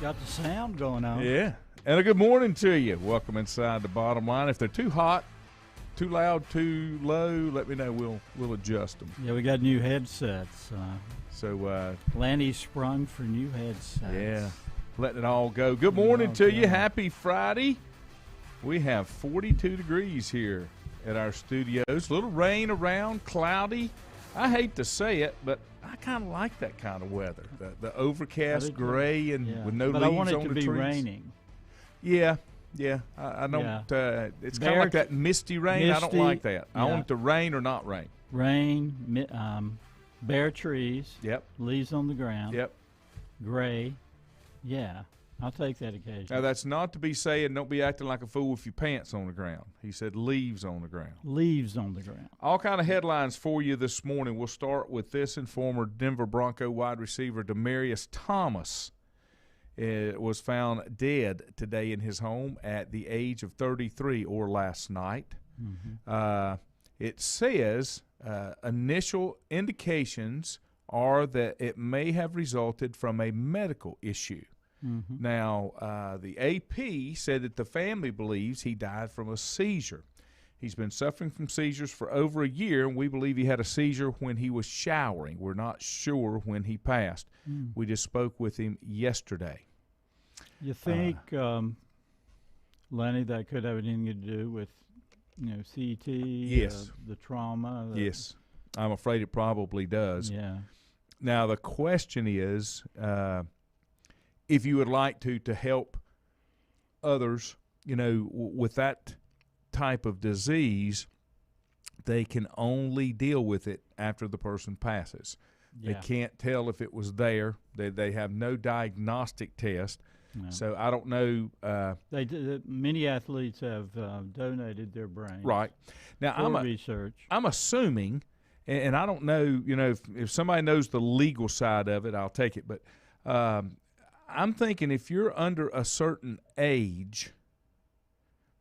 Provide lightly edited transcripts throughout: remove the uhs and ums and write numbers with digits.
Got the sound going on. Yeah. And a good morning to you. Welcome inside the Bottom Line. If they're too hot, too loud, too low, let me know. We'll adjust them. Yeah, we got new headsets. So Lanny sprung for new headsets. yeah, letting it all go. Good morning to you. Happy Friday. We have 42 degrees here at our studios. A little rain around, cloudy. I hate to say it, but I kind of like that kind of weather. The overcast, gray, and with no leaves on the trees. But I want it to be raining. Yeah. I don't. Yeah. It's kind of like that misty rain. I don't like that. Yeah. I want it to rain or not rain. Rain, bare trees. Yep. Leaves on the ground. Yep. Gray. Yeah, I'll take that occasion. Now that's not to be saying don't be acting like a fool with your pants on the ground. He said leaves on the ground. Leaves on the ground. All kind of headlines for you this morning. We'll start with this, and former Denver Bronco wide receiver Demaryius Thomas was found dead today in his home at the age of 33, or last night. Mm-hmm. It says initial indications are that it may have resulted from a medical issue. Mm-hmm. Now, the AP said that the family believes he died from a seizure. He's been suffering from seizures for over a year, and we believe he had a seizure when he was showering. We're not sure when he passed. We just spoke with him yesterday. You think, Lenny, that could have anything to do with, CT? Yes. The trauma? Yes. I'm afraid it probably does. Yeah. Now, the question is, if you would like to help others, with that type of disease, they can only deal with it after the person passes. Yeah. They can't tell if it was there. They have no diagnostic test. No. So I don't know. Many athletes have donated their brains. Right. Now, for research. I'm assuming, and I don't know, if somebody knows the legal side of it, I'll take it. But I'm thinking if you're under a certain age,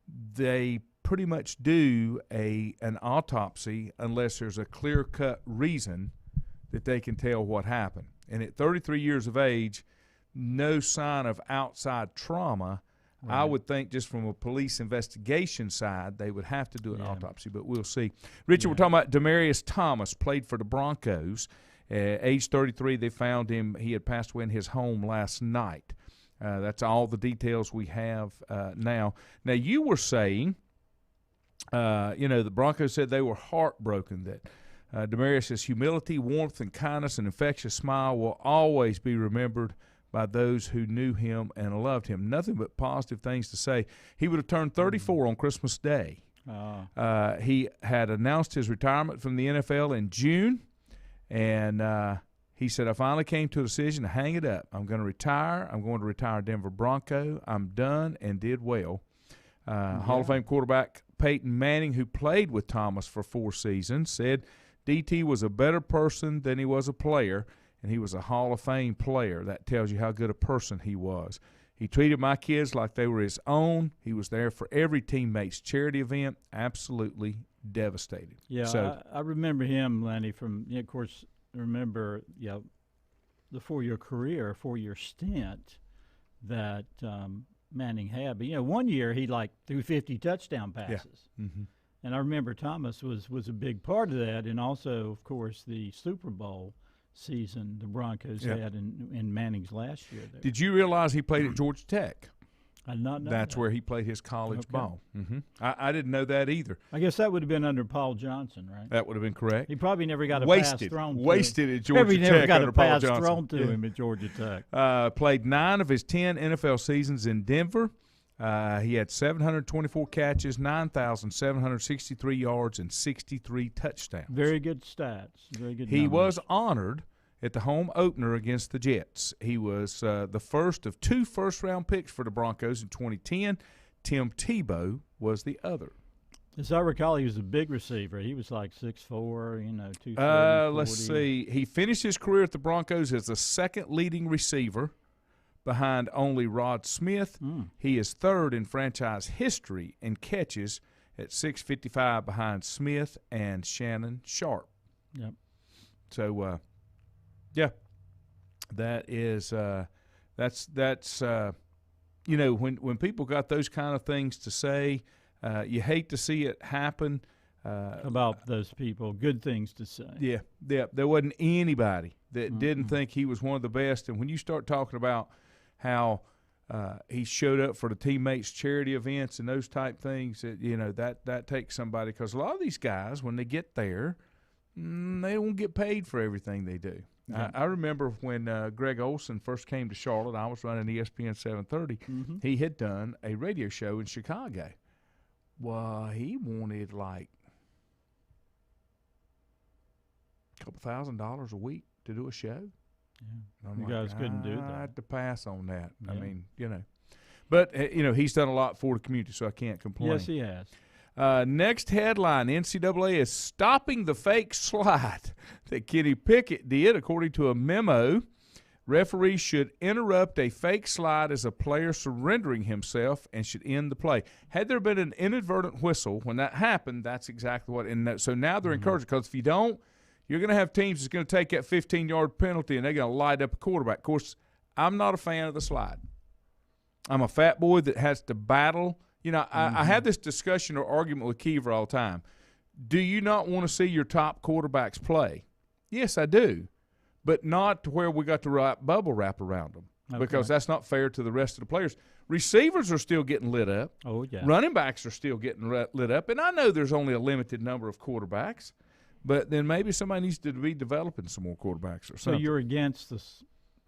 they pretty much do an autopsy unless there's a clear-cut reason that they can tell what happened. And at 33 years of age, no sign of outside trauma. Right. I would think just from a police investigation side, they would have to do an autopsy, but we'll see. Richard, we're talking about Demaryius Thomas, played for the Broncos. Age 33, they found him. He had passed away in his home last night. That's all the details we have now. Now, you were saying, the Broncos said they were heartbroken that Demaryius' humility, warmth, and kindness and infectious smile will always be remembered by those who knew him and loved him. Nothing but positive things to say. He would have turned 34 on Christmas Day. He had announced his retirement from the NFL in June, and he said, I finally came to a decision to hang it up. I'm going to retire. I'm going to retire Denver Bronco. I'm done and did well. Hall of Fame quarterback Peyton Manning, who played with Thomas for 4 seasons, said DT was a better person than he was a player, and he was a Hall of Fame player. That tells you how good a person he was. He treated my kids like they were his own. He was there for every teammate's charity event. Absolutely devastated. Yeah, so, I remember him, Lenny, from, of course, remember the 4-year career, 4-year stint that Manning had. But, 1 year he threw 50 touchdown passes. Yeah. Mm-hmm. And I remember Thomas was a big part of that, and also, of course, the Super Bowl season the Broncos had in Manning's last year there. Did you realize he played at Georgia Tech? I did not know That's that. where he played his college ball. Mm-hmm. I didn't know that either. I guess that would have been under Paul Johnson, right? That would have been correct. He probably never got a pass thrown to him. Wasted at Georgia Tech never got under a pass Paul Johnson. thrown to him at Georgia Tech. Played 9 of his 10 NFL seasons in Denver. He had 724 catches, 9,763 yards, and 63 touchdowns. Very good stats. Very good He numbers. was honored at the home opener against the Jets. He was the first of 2 first-round picks for the Broncos in 2010. Tim Tebow was the other. As I recall, he was a big receiver. He was like 6'4", 230, Let's see. He finished his career at the Broncos as the second leading receiver behind only Rod Smith. He is third in franchise history in catches at 655 behind Smith and Shannon Sharp. Yep. So, that is That's when people got those kind of things to say, you hate to see it happen. About those people, good things to say. Yeah. There wasn't anybody that didn't think he was one of the best. And when you start talking about how he showed up for the teammates' charity events and those type things, that takes somebody, because a lot of these guys, when they get there, they don't get paid for everything they do. Yeah. I remember when Greg Olson first came to Charlotte, I was running ESPN 730. He had done a radio show in Chicago. Well, he wanted like a couple $1,000s a week to do a show. Yeah. You guys couldn't do that. I had to pass on that. Yeah. I mean, But, he's done a lot for the community, so I can't complain. Yes, he has. Next headline, NCAA is stopping the fake slide that Kenny Pickett did. According to a memo, referees should interrupt a fake slide as a player surrendering himself and should end the play. Had there been an inadvertent whistle when that happened, that's exactly what. And so now they're encouraged, because if you don't, you're going to have teams that's going to take that 15-yard penalty and they're going to light up a quarterback. Of course, I'm not a fan of the slide. I'm a fat boy that has to battle. I have this discussion or argument with Kiever all the time. Do you not want to see your top quarterbacks play? Yes, I do, but not to where we got the right bubble wrap around them, because that's not fair to the rest of the players. Receivers are still getting lit up. Oh, yeah. Running backs are still getting lit up, and I know there's only a limited number of quarterbacks, but then maybe somebody needs to be developing some more quarterbacks or something. So you're against this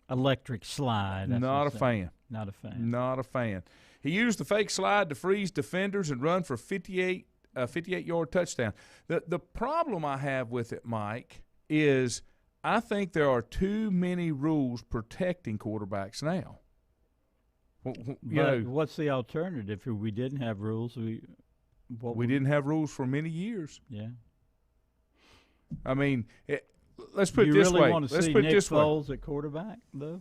electric slide? Not a fan. Not a fan. Not a fan. He used the fake slide to freeze defenders and run for 58-yard touchdown. The problem I have with it, Mike, is I think there are too many rules protecting quarterbacks now. What's the alternative? If we didn't have rules, we didn't have rules for many years. Yeah. I mean, let's put it this way. You really want to see Nick Foles at quarterback, though?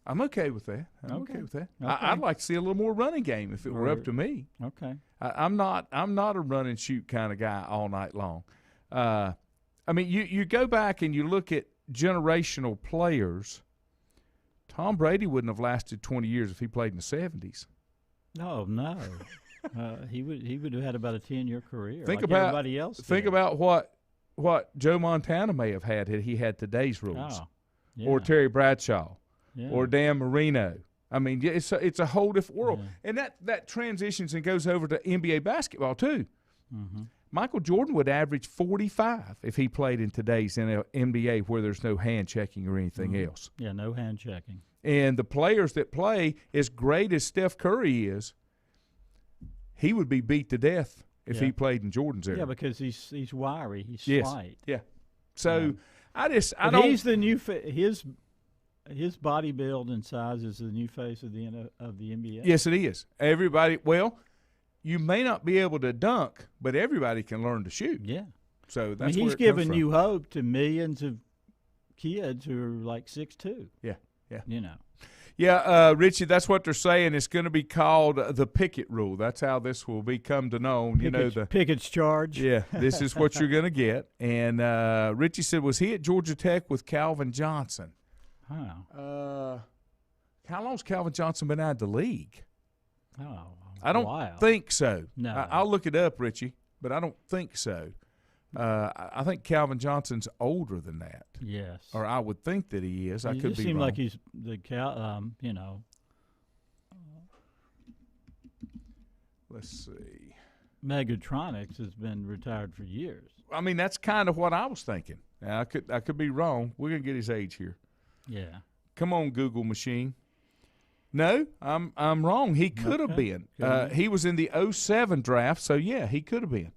I'm okay with that. I'm okay with that. Okay. I'd like to see a little more running game if it were up to me. Okay. I'm not a run and shoot kind of guy all night long. I mean, you go back and you look at generational players. Tom Brady wouldn't have lasted 20 years if he played in the 70s. No. He would have had about a 10-year career. Think like about everybody else. Think about what Joe Montana may have had he had today's rules, or Terry Bradshaw. Yeah. Or Dan Marino. I mean, it's a whole different world. Yeah. And that transitions and goes over to NBA basketball too. Michael Jordan would average 45 if he played in today's NBA, where there's no hand checking or anything else. Yeah, no hand checking. And the players that play, as great as Steph Curry is, he would be beat to death if he played in Jordan's era. Yeah, because he's wiry. He's slight. Yeah. So I don't. He's the new his body build and size is the new face of the NBA. Yes, it is. Everybody, you may not be able to dunk, but everybody can learn to shoot. Yeah. So that's he's giving new hope to millions of kids who are like 6'2". Yeah. Yeah, Richie, that's what they're saying. It's going to be called the Pickett rule. That's how this will become to known. Pickett's charge. Yeah, this is what you're going to get. And Richie said, was he at Georgia Tech with Calvin Johnson? Huh. How long's Calvin Johnson been out of the league? Oh, I don't think so. No. I'll look it up, Richie, but I don't think so. I think Calvin Johnson's older than that. Yes. Or I would think that he is. I could be wrong. It seems like he's the Let's see. Megatronics has been retired for years. I mean, that's kind of what I was thinking. Now, I could be wrong. We're going to get his age here. Yeah. Come on, Google machine. No, I'm wrong. He could have been. He was in the 07 draft, so yeah, he could have been.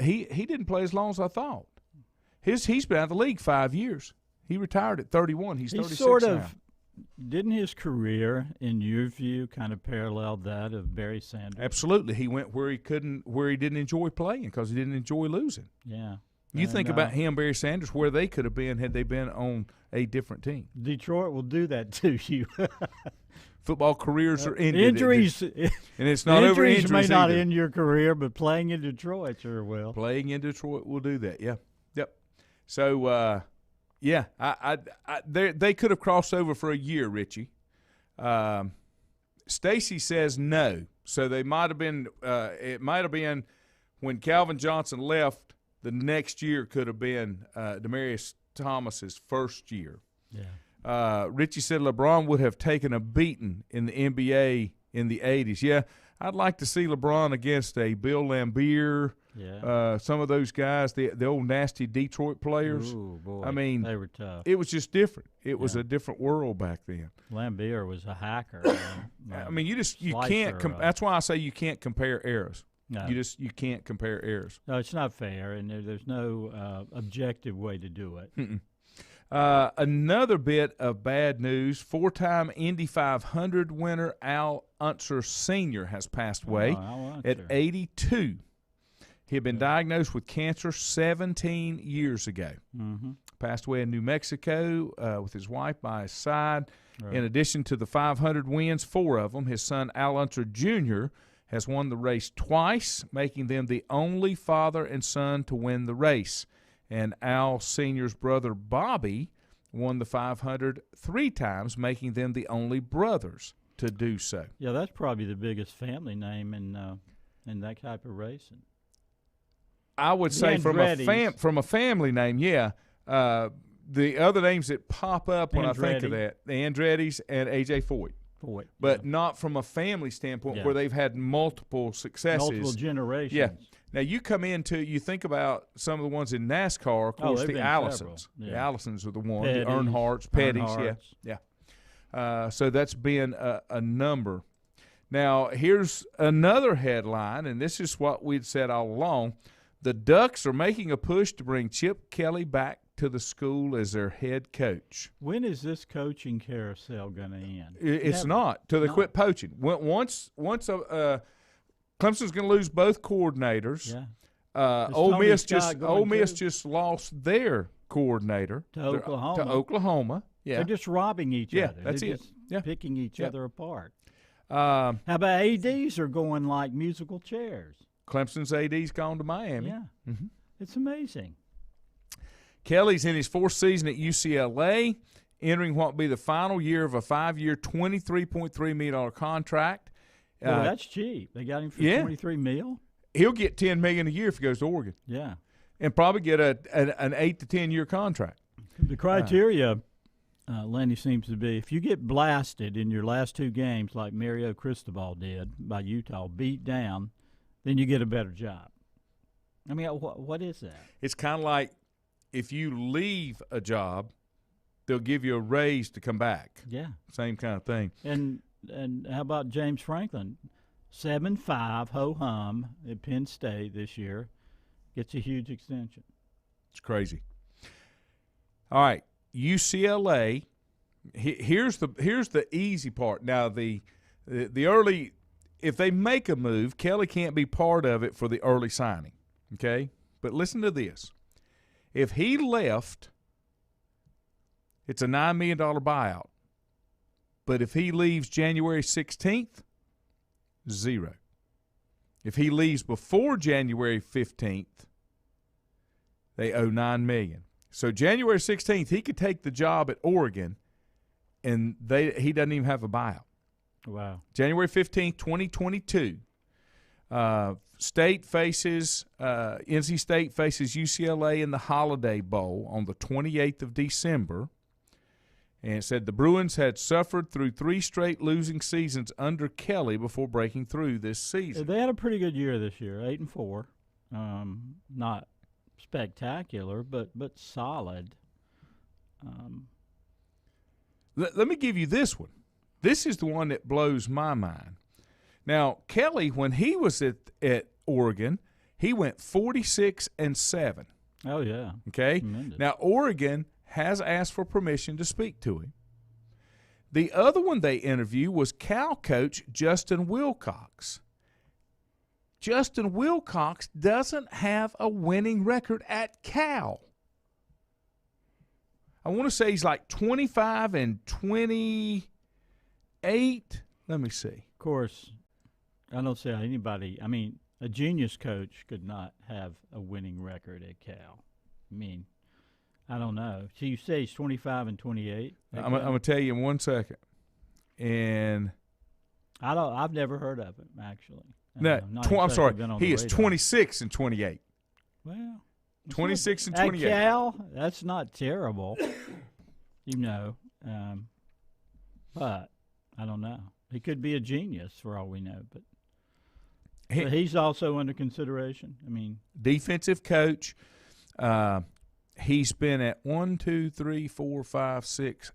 He didn't play as long as I thought. He's been out of the league 5 years. He retired at 31. He's 36 sort now. of. Didn't his career, in your view, kind of parallel that of Barry Sanders? Absolutely. He went where he didn't enjoy playing because he didn't enjoy losing. Yeah. You think about him, Barry Sanders, where they could have been had they been on a different team. Detroit will do that to you. Football careers are ended. Injuries. And it's not over injuries may not either. end your career, but playing in Detroit sure will. Playing in Detroit will do that, yeah. Yep. So, Yeah, they could have crossed over for a year, Richie. Stacy says no, so they might have been. It might have been when Calvin Johnson left. The next year could have been Demaryius Thomas's first year. Yeah. Richie said LeBron would have taken a beating in the NBA in the 80s. Yeah, I'd like to see LeBron against a Bill Laimbeer. Yeah. Some of those guys, the old nasty Detroit players. Ooh, boy. I mean, they were tough. it was just different. It was a different world back then. Laimbeer was a hacker. I mean, you Slicer, can't. That's why I say you can't compare eras. No. You can't compare eras. No, it's not fair, and there's no objective way to do it. Another bit of bad news: four-time Indy 500 winner Al Unser Sr. has passed away at 82. He had been diagnosed with cancer 17 years ago. Mm-hmm. Passed away in New Mexico with his wife by his side. Right. In addition to the 500 wins, 4 of them, his son Al Unser Jr. has won the race twice, making them the only father and son to win the race. And Al Sr.'s brother Bobby won the 500 3 times, making them the only brothers to do so. Yeah, that's probably the biggest family name in that type of racing. I would say from a family name, yeah. The other names that pop up when I think of that, the Andretti's and A.J. Foyt. But not from a family standpoint where they've had multiple successes. Multiple generations. Yeah. Now, you think about some of the ones in NASCAR, of course, the Allisons. Yeah. The Allisons are the ones, Petty's, the Earnhardts, Petty's, Earnhardts. yeah. So that's been a number. Now, here's another headline, and this is what we'd said all along. The Ducks are making a push to bring Chip Kelly back to the school as their head coach. When is this coaching carousel going to end? It's not till they quit poaching. Once Clemson's going to lose both coordinators. Yeah. Ole Miss just lost their coordinator to Oklahoma. Yeah, they're just robbing each other. That's they're it. Just picking each other apart. How about ADs are going like musical chairs? Clemson's AD's gone to Miami. Yeah, Mm-hmm. It's amazing. Kelly's in his 4th season at UCLA, entering what will be the final year of a 5-year, $23.3 million contract. Well, that's cheap. They got him for $23 million. He'll get $10 million a year if he goes to Oregon. Yeah, and probably get an 8 to 10 year contract. The criteria, Lenny, seems to be if you get blasted in your last 2 games like Mario Cristobal did by Utah, beat down, then you get a better job. I mean, what is that? It's kind of like if you leave a job, they'll give you a raise to come back. Yeah. Same kind of thing. And how about James Franklin? 7.5 ho-hum at Penn State this year. Gets a huge extension. It's crazy. All right, UCLA. Here's the easy part. Now the early, if they make a move, Kelly can't be part of it for the early signing. Okay, but listen to this. If he left, it's a $9 million buyout. But if he leaves January 16th, zero. If he leaves before January 15th, they owe $9 million. So January 16th, he could take the job at Oregon, and he doesn't even have a buyout. Wow. January 15th, 2022. NC State faces UCLA in the Holiday Bowl on the 28th of December. And it said the Bruins had suffered through 3 straight losing seasons under Kelly before breaking through this season. They had a pretty good year this year, 8-4. Not spectacular, but solid. Let me give you this one. This is the one that blows my mind. Now, Kelly, when he was at Oregon, he went 46-7. Oh, yeah. Okay? Tremendous. Now, Oregon has asked for permission to speak to him. The other one they interviewed was Cal coach Justin Wilcox. Justin Wilcox doesn't have a winning record at Cal. I want to say he's like 25-28. Let me see. Of course, I don't see how anybody – I mean, a genius coach could not have a winning record at Cal. I mean, I don't know. So you say he's 25 and 28. I'm going to tell you in 1 second. And I've never heard of him actually. no, I'm sorry. He is 26 and 28. Well, 26 and at 28. Cal, that's not terrible, but I don't know. He could be a genius for all we know, but he's also under consideration. I mean, defensive coach. He's been at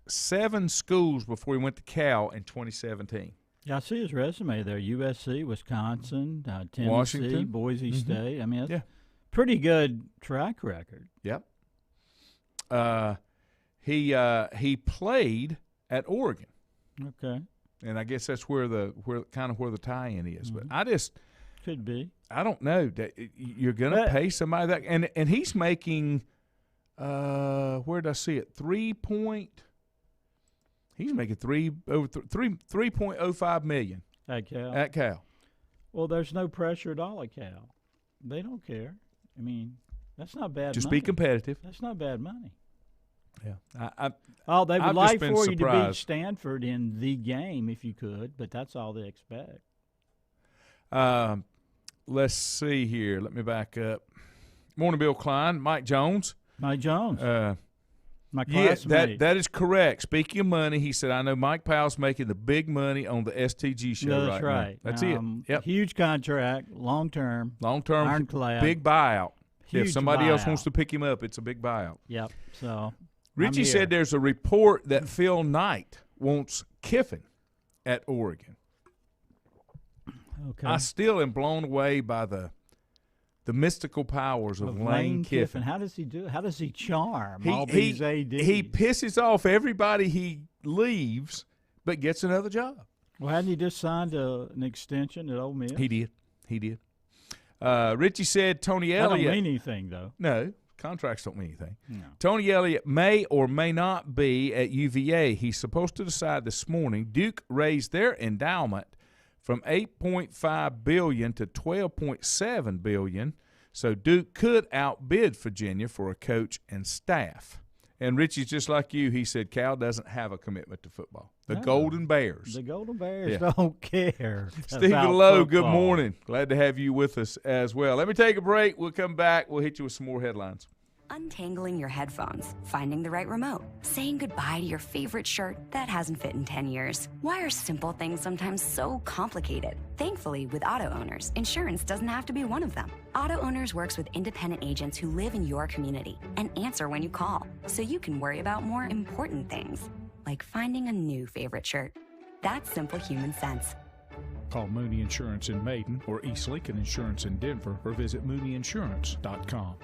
7 schools before he went to Cal in 2017. Yeah, I see his resume there: USC, Wisconsin, Tennessee, Washington, Boise State. I mean, that's yeah, pretty good track record. Yep. He played at Oregon. Okay. And I guess that's where the tie-in is. But could be. I don't know that you're going to pay somebody that, and he's making. Where did I see it? He's making $3.05 million At Cal. At Cal. Well, there's no pressure at all at Cal. They don't care. I mean, that's not bad. Just money. be competitive. That's not bad money. Yeah. They would I've like just been for you to beat surprised. Stanford in the game if you could, but that's all they expect. Let's see here. Let me back up. Morning, Bill Klein. Mike Jones. Mike Jones. My Yes, classmate. that is correct. Speaking of money, he said, I know Mike Powell's making the big money on the STG show That's right. now. That's it. Yep. Huge contract, long-term, Long-term, ironclad. big buyout. Huge if somebody else buyout. wants to pick him up, it's a big buyout. Yep. So Richie said there's a report that Phil Knight wants Kiffin at Oregon. Okay. I still am blown away by the mystical powers of Lane Kiffin. How does he do it? How does he charm all these ADs? He pisses off everybody he leaves, but gets another job. Well, hadn't he just signed an extension at Ole Miss? He did. Richie said Tony That Elliott. don't mean anything, though. No, contracts don't mean anything. No. Tony Elliott may or may not be at UVA. He's supposed to decide this morning. Duke raised their endowment from $8.5 billion to $12.7 billion. So Duke could outbid Virginia for a coach and staff. And Richie's just like you. He said Cal doesn't have a commitment to football. The Golden Bears. The Golden Bears don't care. Stephen about Lowe, football. good morning. Glad to have you with us as well. Let me take a break. We'll come back. We'll hit you with some more headlines. Untangling your headphones, finding the right remote, saying goodbye to your favorite shirt that hasn't fit in 10 years. Why are simple things sometimes so complicated? Thankfully, with auto owners, insurance doesn't have to be one of them. Auto Owners works with independent agents who live in your community and answer when you call, so you can worry about more important things, like finding a new favorite shirt. That's simple human sense. Call Mooney Insurance in Maiden or East Lincoln Insurance in Denver or visit mooneyinsurance.com.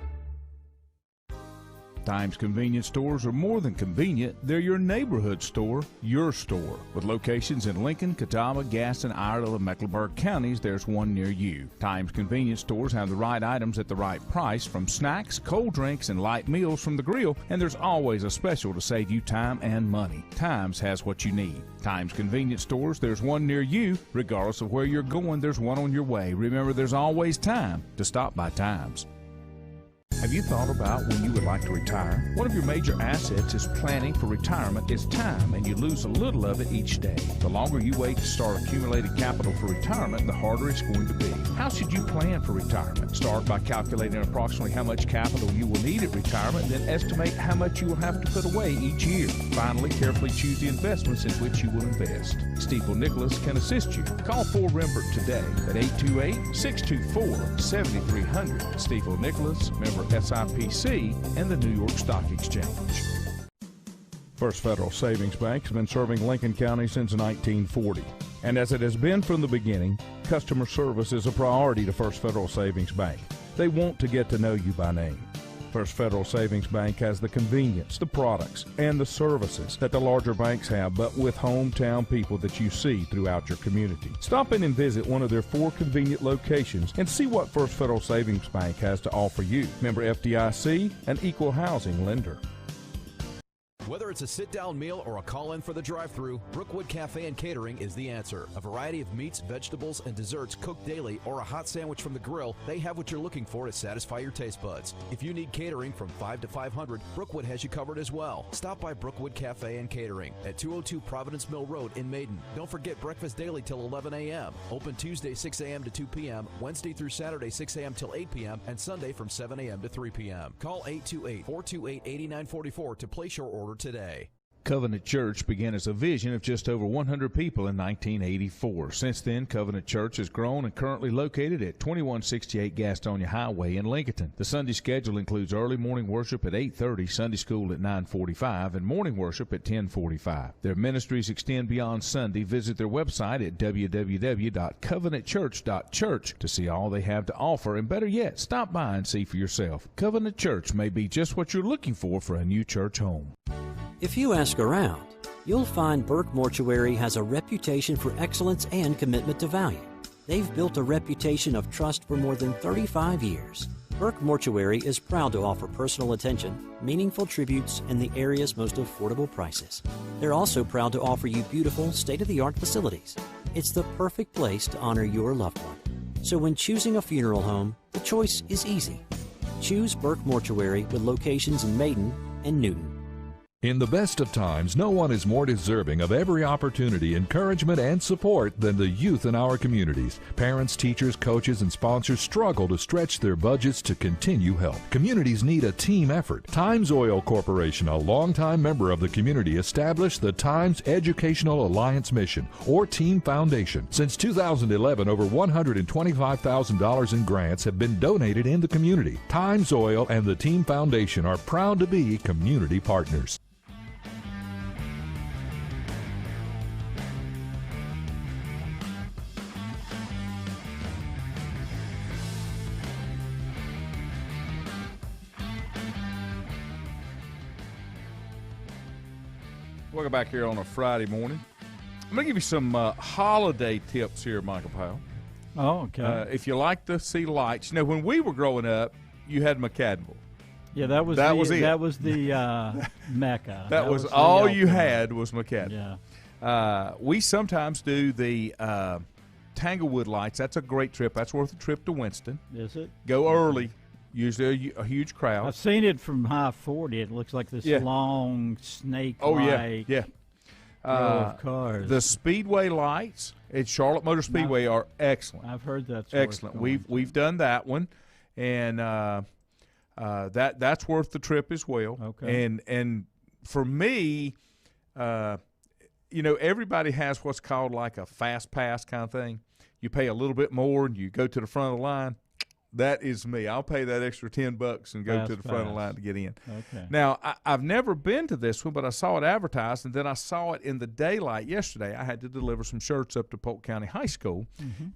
Times convenience stores are more than convenient. They're your neighborhood store, your store. With locations in Lincoln, Catawba, Gaston, Iredell, and Mecklenburg counties, there's one near you. Times convenience stores have the right items at the right price, from snacks, cold drinks, and light meals from the grill, and there's always a special to save you time and money. Times has what you need. Times convenience stores, there's one near you. Regardless of where you're going, there's one on your way. Remember, there's always time to stop by Times. Have you thought about when you would like to retire? One of your major assets is planning for retirement is time, and you lose a little of it each day. The longer you wait to start accumulating capital for retirement, the harder it's going to be. How should you plan for retirement? Start by calculating approximately how much capital you will need at retirement, then estimate how much you will have to put away each year. Finally, carefully choose the investments in which you will invest. Stifel Nicholas can assist you. Call 4Rembert today at 828-624-7300. Stifel Nicholas, member SIPC, and the New York Stock Exchange. First Federal Savings Bank has been serving Lincoln County since 1940. And as it has been from the beginning, customer service is a priority to First Federal Savings Bank. They want to get to know you by name. First Federal Savings Bank has the convenience, the products, and the services that the larger banks have, but with hometown people that you see throughout your community. Stop in and visit one of their 4 convenient locations and see what First Federal Savings Bank has to offer you. Member FDIC, an equal housing lender. Whether it's a sit-down meal or a call-in for the drive-thru, Brookwood Cafe and Catering is the answer. A variety of meats, vegetables, and desserts cooked daily, or a hot sandwich from the grill, they have what you're looking for to satisfy your taste buds. If you need catering from 5 to 500, Brookwood has you covered as well. Stop by Brookwood Cafe and Catering at 202 Providence Mill Road in Maiden. Don't forget breakfast daily till 11 a.m. Open Tuesday 6 a.m. to 2 p.m., Wednesday through Saturday 6 a.m. till 8 p.m., and Sunday from 7 a.m. to 3 p.m. Call 828-428-8944 to place your order today. Covenant Church began as a vision of just over 100 people in 1984. Since then, Covenant Church has grown and currently located at 2168 Gastonia Highway in Lincoln. The Sunday schedule includes early morning worship at 8:30, Sunday school at 9:45, and morning worship at 10:45. Their ministries extend beyond Sunday. Visit their website at www.covenantchurch.church to see all they have to offer, and better yet, stop by and see for yourself. Covenant Church may be just what you're looking for a new church home. If you ask around, you'll find Burke Mortuary has a reputation for excellence and commitment to value. They've built a reputation of trust for more than 35 years. Burke Mortuary is proud to offer personal attention, meaningful tributes, and the area's most affordable prices. They're also proud to offer you beautiful, state-of-the-art facilities. It's the perfect place to honor your loved one. So when choosing a funeral home, the choice is easy. Choose Burke Mortuary with locations in Maiden and Newton. In the best of times, no one is more deserving of every opportunity, encouragement, and support than the youth in our communities. Parents, teachers, coaches, and sponsors struggle to stretch their budgets to continue help. Communities need a team effort. Times Oil Corporation, a longtime member of the community, established the Times Educational Alliance Mission, or Team Foundation. Since 2011, over $125,000 in grants have been donated in the community. Times Oil and the Team Foundation are proud to be community partners. Welcome back here on a Friday morning. I'm going to give you some holiday tips here, Michael Powell. Oh, okay. If you like to see lights. You know, when we were growing up, you had McAdenville. Yeah, that was it. That was the Mecca. That was the all you ultimate. had was McAdenville. Yeah. We sometimes do the Tanglewood lights. That's a great trip. That's worth a trip to Winston. Is it? Go early. Usually a huge crowd. I've seen it from high 40. It looks like this long snake-like row of cars. The Speedway lights at Charlotte Motor Speedway are excellent. I've heard that's excellent. We've done that one, and that's worth the trip as well. Okay. And for me, everybody has what's called like a fast pass kind of thing. You pay a little bit more and you go to the front of the line. That is me. I'll pay that extra $10 and go to the front of the line to get in. Okay. Now, I've never been to this one, but I saw it advertised, and then I saw it in the daylight yesterday. I had to deliver some shirts up to Polk County High School,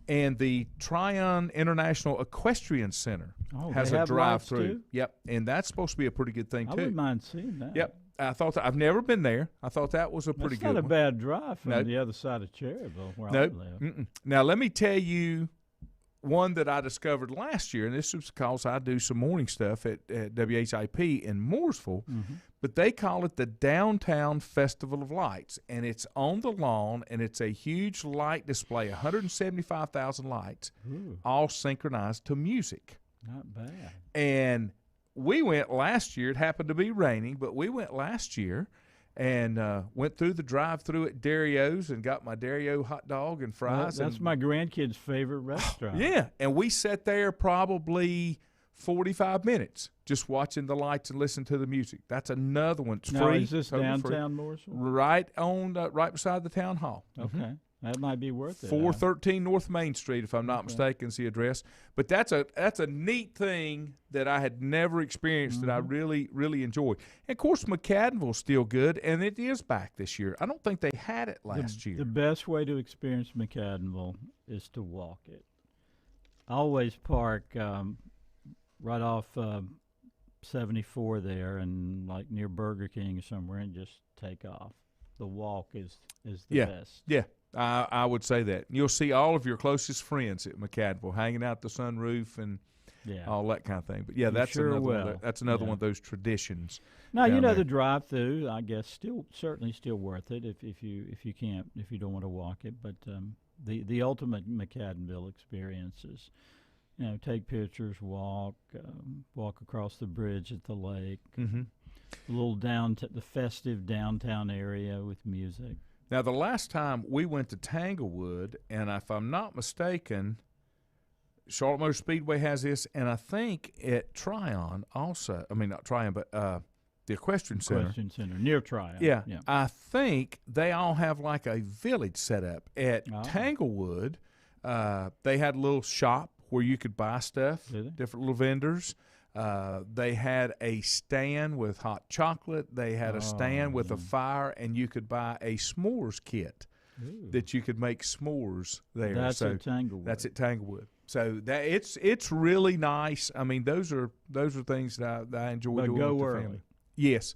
and the Tryon International Equestrian Center has a drive-through. Yep, and that's supposed to be a pretty good thing, too. I wouldn't mind seeing that. Yep. I thought I've never been there. I thought that was a pretty good one. That's not a bad drive from the other side of Cherryville where I live. Now, let me tell you one that I discovered last year, and this is because I do some morning stuff at WHIP in Mooresville, but they call it the Downtown Festival of Lights, and it's on the lawn, and it's a huge light display, 175,000 lights, all synchronized to music. Not bad. And we went last year. It happened to be raining, but we went last year and went through the drive-through at Dario's and got my Dario hot dog and fries. That's my grandkid's favorite restaurant. Yeah, and we sat there probably 45 minutes just watching the lights and listening to the music. That's another one. It's free. Is this totally downtown free. Mooresville? Right beside the town hall. Okay. That might be worth it. 413 North Main Street, if I'm not mistaken, is the address. But that's a neat thing that I had never experienced that I really, really enjoyed. And, of course, McAdenville's still good, and it is back this year. I don't think they had it last year. The best way to experience McAdenville is to walk it. I always park right off 74 there and like near Burger King or somewhere and just take off. The walk is the best. Yeah. I would say that. You'll see all of your closest friends at McAdenville hanging out the sunroof and Yeah. all that kind of thing. But yeah, You that's sure another one. will. That's another Yeah. one of those traditions. Now you down know there. the drive-through. I guess certainly still worth it if you don't want to walk it. But the ultimate McAdenville experience is, take pictures, walk across the bridge at the lake, Mm-hmm. a little the festive downtown area with music. Now, the last time we went to Tanglewood, and if I'm not mistaken, Charlotte Motor Speedway has this, and I think at Tryon also. I mean, not Tryon, but the Equestrian Center. Equestrian Center near Tryon. Yeah, Yeah. I think they all have like a village set up. At Oh. Tanglewood, they had a little shop where you could buy stuff, Did they? different little vendors. They had a stand with hot chocolate. They had a stand with a fire, and you could buy a s'mores kit Ooh. that you could make s'mores there. That's so at Tanglewood. that's at Tanglewood. So that it's really nice. I mean, those are things that I enjoy But doing go with the early. family. Yes,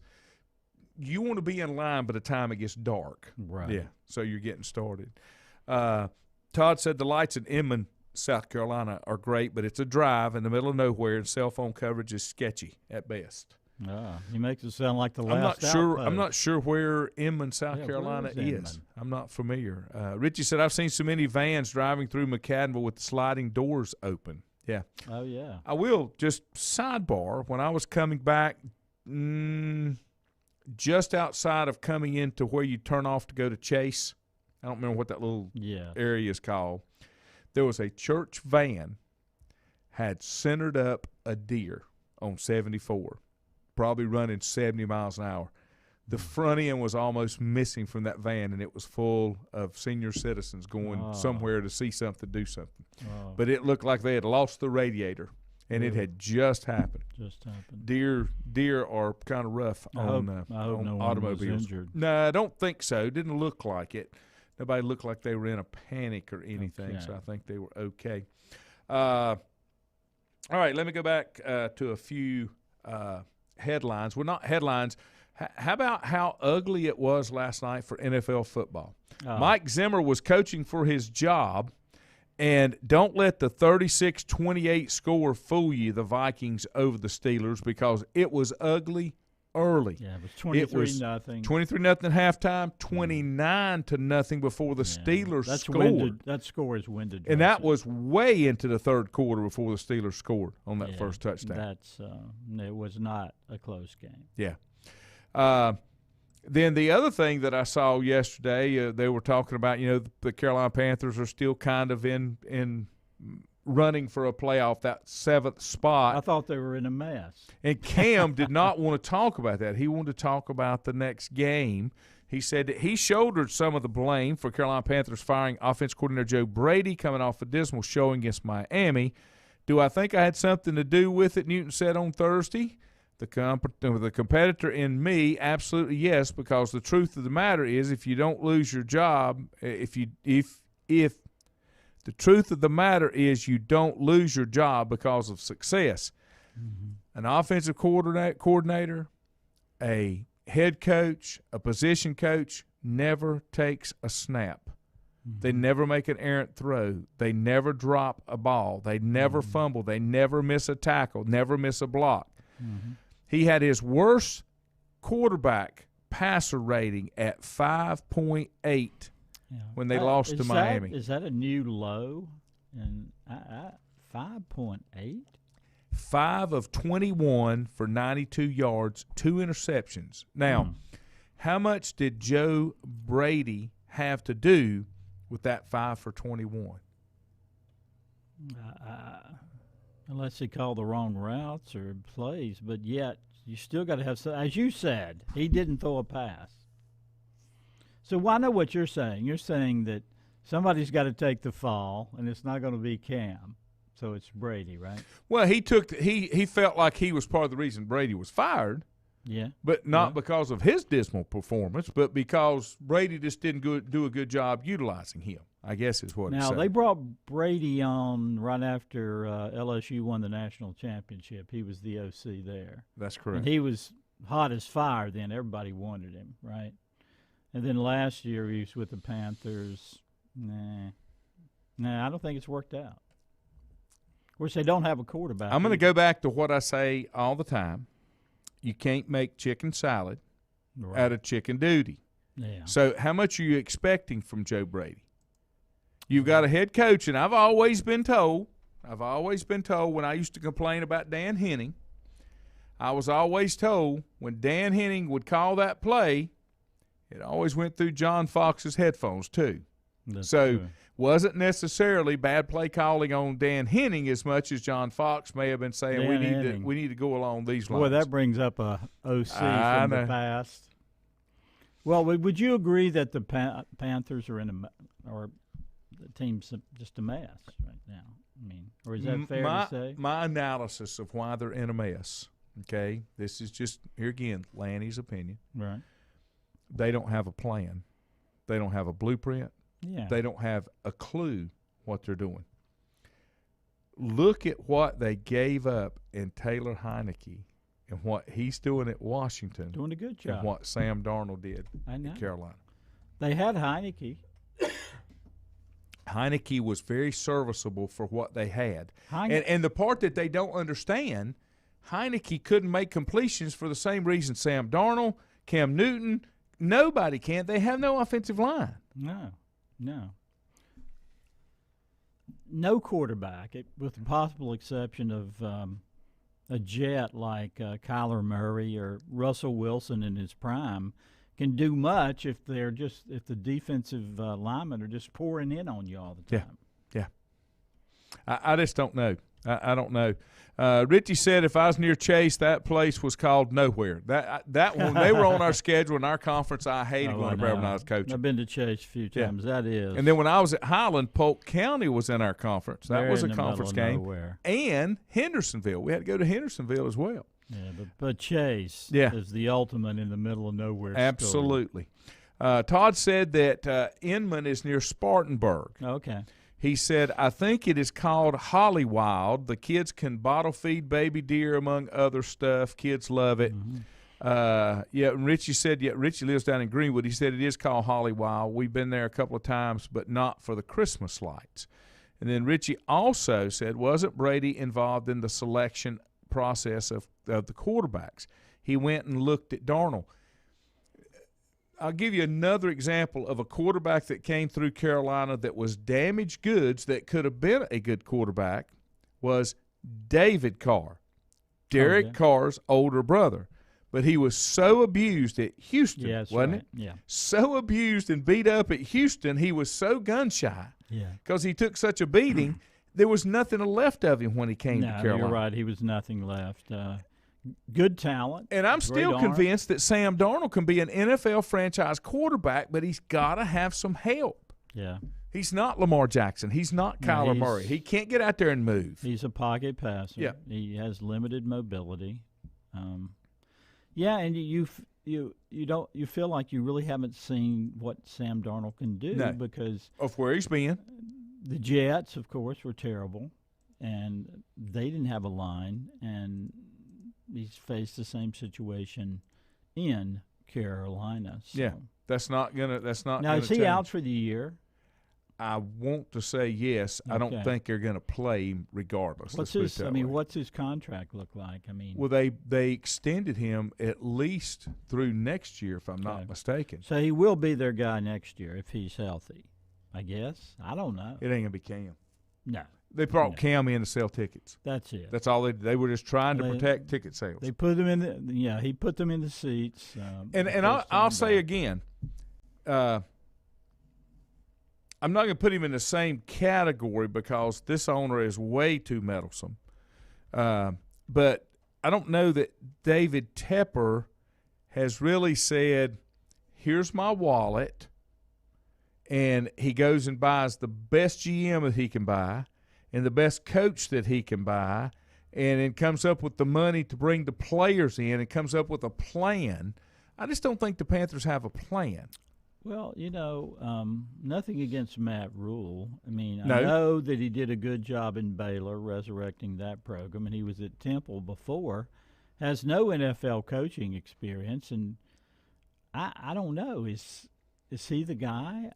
you want to be in line by the time it gets dark. Right. Yeah, so you're getting started. Todd said the lights in Inman, South Carolina are great, but it's a drive in the middle of nowhere, and cell phone coverage is sketchy at best. He makes it sound like the I'm last not sure. outpost. I'm not sure where Inman, South Yeah, where Carolina is is. Inman? I'm not familiar. Richie said I've seen so many vans driving through McAdenville with the sliding doors open. Yeah. Oh yeah. I will just sidebar. When I was coming back, just outside of coming into where you turn off to go to Chase, I don't remember what that little Yeah. area is called. There was a church van had centered up a deer on 74, probably running 70 miles an hour. The front end was almost missing from that van, and it was full of senior citizens going somewhere to see something, do something. Oh, But it looked like they had lost the radiator, and it Really? had just happened. just happened. Deer are kind of rough I on, hope on no one was automobiles. injured. No, I don't think so. It didn't look like it. Nobody looked like they were in a panic or anything, so Okay. I think they were okay. All right, let me go back to a few headlines. Well, not headlines. How about how ugly it was last night for NFL football? Mike Zimmer was coaching for his job, and don't let the 36-28 score fool you, the Vikings over the Steelers, because it was ugly early. Yeah, it was 23-0. 23-0 at halftime, 29-0 before the Steelers scored. That score is winded. And that was way into the third quarter before the Steelers scored on that first touchdown. That's it was not a close game. Yeah. Then the other thing that I saw yesterday, they were talking about, the Carolina Panthers are still kind of in running for a playoff, that seventh spot. I thought they were in a mess. And Cam did not want to talk about that. He wanted to talk about the next game. He said that he shouldered some of the blame for Carolina Panthers firing offense coordinator Joe Brady coming off a dismal showing against Miami. Do I think I had something to do with it, Newton said on Thursday. The competitor in me, absolutely yes, because the truth of the matter is if you don't lose your job, if the truth of the matter is you don't lose your job because of success. Mm-hmm. An offensive coordinator, a head coach, a position coach never takes a snap. Mm-hmm. They never make an errant throw. They never drop a ball. They never fumble. They never miss a tackle, never miss a block. Mm-hmm. He had his worst quarterback passer rating at 5.8 when they lost to Miami. Is that a new low? And 5.8? 5 of 21 for 92 yards, 2 interceptions. Now, how much did Joe Brady have to do with that 5 for 21? Unless he called the wrong routes or plays, but yet you still got to have some. As you said, he didn't throw a pass. So I know what you're saying. You're saying that somebody's got to take the fall, and it's not going to be Cam. So it's Brady, right? Well, he felt like he was part of the reason Brady was fired. Yeah. But not because of his dismal performance, but because Brady just didn't do a good job utilizing him, I guess is what Now, he said. they brought Brady on right after LSU won the national championship. He was the OC there. That's correct. And he was hot as fire then. Everybody wanted him, right? And then last year he was with the Panthers. Nah, I don't think it's worked out. Of course, they don't have a quarterback. I'm going to go back to what I say all the time. You can't make chicken salad out of chicken duty. Yeah. So how much are you expecting from Joe Brady? You've got a head coach, and I've always been told when I used to complain about Dan Henning, I was always told when Dan Henning would call that play, it always went through John Fox's headphones too. That's so true. wasn't necessarily bad play calling on Dan Henning as much as John Fox may have been saying we need to go along these lines. Boy, that brings up a OC I from know. the past. Well, would you agree that the Panthers are or the team's just a mess right now? I mean, or is that fair to say? My analysis of why they're in a mess, okay, this is just, here again, Lanny's opinion. Right. They don't have a plan. They don't have a blueprint. Yeah. They don't have a clue what they're doing. Look at what they gave up in Taylor Heineke and what he's doing at Washington. Doing a good job. And what Sam Darnold did in Carolina. They had Heineke. Heineke was very serviceable for what they had. And the part that they don't understand, Heineke couldn't make completions for the same reason Sam Darnold, Cam Newton, nobody can. They have no offensive line. No quarterback, with the possible exception of a jet like Kyler Murray or Russell Wilson in his prime, can do much if the defensive linemen are just pouring in on you all the time. Yeah. I just don't know. I don't know. Richie said if I was near Chase, that place was called nowhere. That one, they were on our schedule in our conference. I hated going to when I was coaching. I've been to Chase a few times. Yeah. That is. And then when I was at Highland, Polk County was in our conference. That was a conference game. Nowhere. And Hendersonville. We had to go to Hendersonville as well. Yeah, but Chase is the ultimate in the middle of nowhere. Absolutely. Todd said that Inman is near Spartanburg. Okay. He said, I think it is called Hollywild. The kids can bottle feed baby deer, among other stuff. Kids love it. Mm-hmm. Richie said, Richie lives down in Greenwood. He said it is called Hollywild. We've been there a couple of times, but not for the Christmas lights. And then Richie also said, wasn't Brady involved in the selection process of the quarterbacks? He went and looked at Darnold. I'll give you another example of a quarterback that came through Carolina that was damaged goods that could have been a good quarterback was David Carr, Derek Carr's older brother. But he was so abused at Houston, wasn't it? Yeah. So abused and beat up at Houston, he was so gun-shy because he took such a beating, there was nothing left of him when he came to Carolina. You're right. He was nothing left. Good talent. And I'm still convinced that Sam Darnold can be an NFL franchise quarterback, but he's got to have some help. Yeah. He's not Lamar Jackson. He's not Kyler Murray. He can't get out there and move. He's a pocket passer. Yeah. He has limited mobility. And you feel like you really haven't seen what Sam Darnold can do because of where he's been. The Jets, of course, were terrible, and they didn't have a line, and he's faced the same situation in Carolina. So. That's not gonna. Now is he change. out for the year? I want to say yes. Okay. I don't think they're going to play him regardless. What's his contract look like? Well, they extended him at least through next year, if I'm not mistaken. So he will be their guy next year if he's healthy. I guess. I don't know. It ain't gonna be Cam. No. They brought Cam in to sell tickets. That's it. That's all they were just trying to protect ticket sales. They put them in he put them in the seats. And I'll say again, I'm not going to put him in the same category because this owner is way too meddlesome. But I don't know that David Tepper has really said, here's my wallet, and he goes and buys the best GM that he can buy and the best coach that he can buy, and then comes up with the money to bring the players in and comes up with a plan. I just don't think the Panthers have a plan. Well, nothing against Matt Rule. I mean, I know that he did a good job in Baylor resurrecting that program, and he was at Temple before, has no NFL coaching experience, and I don't know. Is he the guy?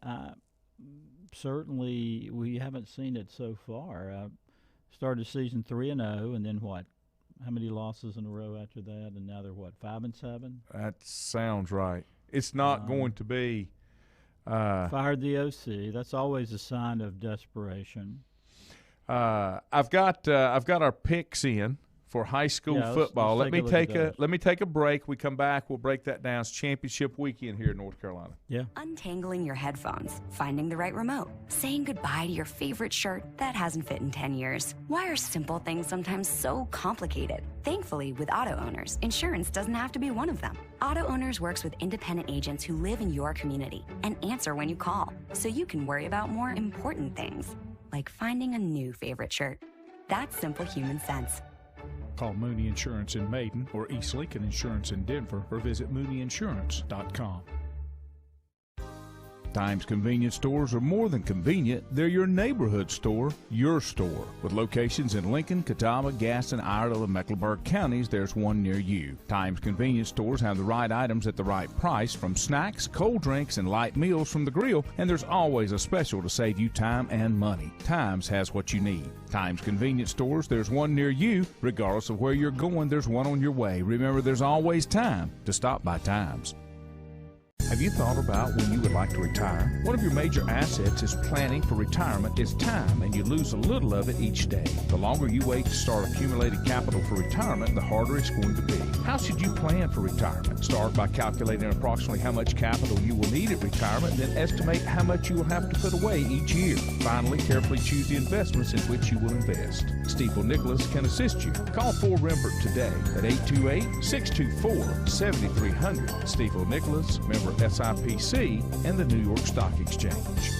Certainly we haven't seen it so far. Started the season 3-0, and then what? How many losses in a row after that? And now they're what, 5-7? That sounds right. It's not going to be. Fired the OC. That's always a sign of desperation. I've got our picks in for high school football. Let me take a break. We come back. We'll break that down. It's championship weekend here in North Carolina. Yeah. Untangling your headphones, finding the right remote, saying goodbye to your favorite shirt that hasn't fit in 10 years. Why are simple things sometimes so complicated? Thankfully, with auto owners, insurance doesn't have to be one of them. Auto Owners works with independent agents who live in your community and answer when you call, so you can worry about more important things, like finding a new favorite shirt. That's simple human sense. Call Mooney Insurance in Maiden or East Lincoln Insurance in Denver or visit MooneyInsurance.com. Times convenience stores are more than convenient. They're your neighborhood store, your store. With locations in Lincoln, Catawba, Gaston, Iredell, and Mecklenburg counties, there's one near you. Times convenience stores have the right items at the right price, from snacks, cold drinks, and light meals from the grill, and there's always a special to save you time and money. Times has what you need. Times convenience stores, there's one near you. Regardless of where you're going, there's one on your way. Remember, there's always time to stop by Times. Have you thought about when you would like to retire? One of your major assets is planning for retirement is time, and you lose a little of it each day. The longer you wait to start accumulating capital for retirement, the harder it's going to be. How should you plan for retirement? Start by calculating approximately how much capital you will need at retirement, then estimate how much you will have to put away each year. Finally, carefully choose the investments in which you will invest. Stiefel Nicholas can assist you. Call 4Rembert today at 828-624-7300. Stiefel Nicholas, member SIPC, and the New York Stock Exchange.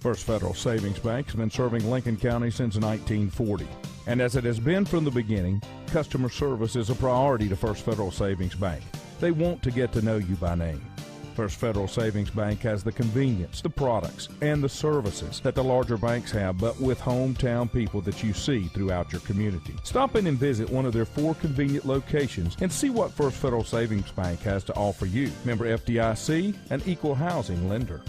First Federal Savings Bank has been serving Lincoln County since 1940. And as it has been from the beginning, customer service is a priority to First Federal Savings Bank. They want to get to know you by name. First Federal Savings Bank has the convenience, the products, and the services that the larger banks have, but with hometown people that you see throughout your community. Stop in and visit one of their 4 convenient locations and see what First Federal Savings Bank has to offer you. Member FDIC, an equal housing lender.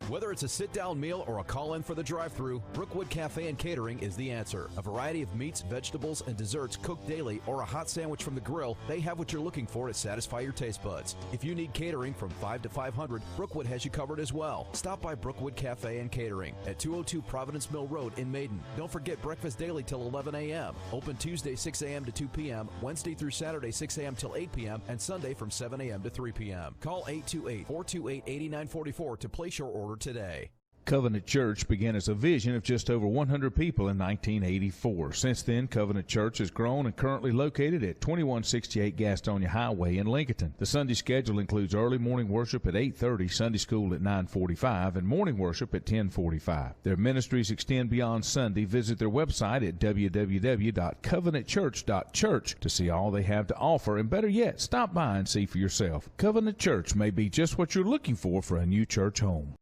Whether it's a sit-down meal or a call-in for the drive-thru, Brookwood Cafe and Catering is the answer. A variety of meats, vegetables, and desserts cooked daily, or a hot sandwich from the grill, they have what you're looking for to satisfy your taste buds. If you need catering from 5 to 500, Brookwood has you covered as well. Stop by Brookwood Cafe and Catering at 202 Providence Mill Road in Maiden. Don't forget breakfast daily till 11 a.m. Open Tuesday 6 a.m. to 2 p.m., Wednesday through Saturday 6 a.m. till 8 p.m., and Sunday from 7 a.m. to 3 p.m. Call 828-428-8944 to place your order today. Covenant Church began as a vision of just over 100 people in 1984. Since then, Covenant Church has grown and currently located at 2168 Gastonia Highway in Lincoln. The Sunday schedule includes early morning worship at 8:30, Sunday school at 9:45, and morning worship at 10:45. Their ministries extend beyond Sunday. Visit their website at www.covenantchurch.church to see all they have to offer, and better yet, stop by and see for yourself. Covenant Church may be just what you're looking for a new church home.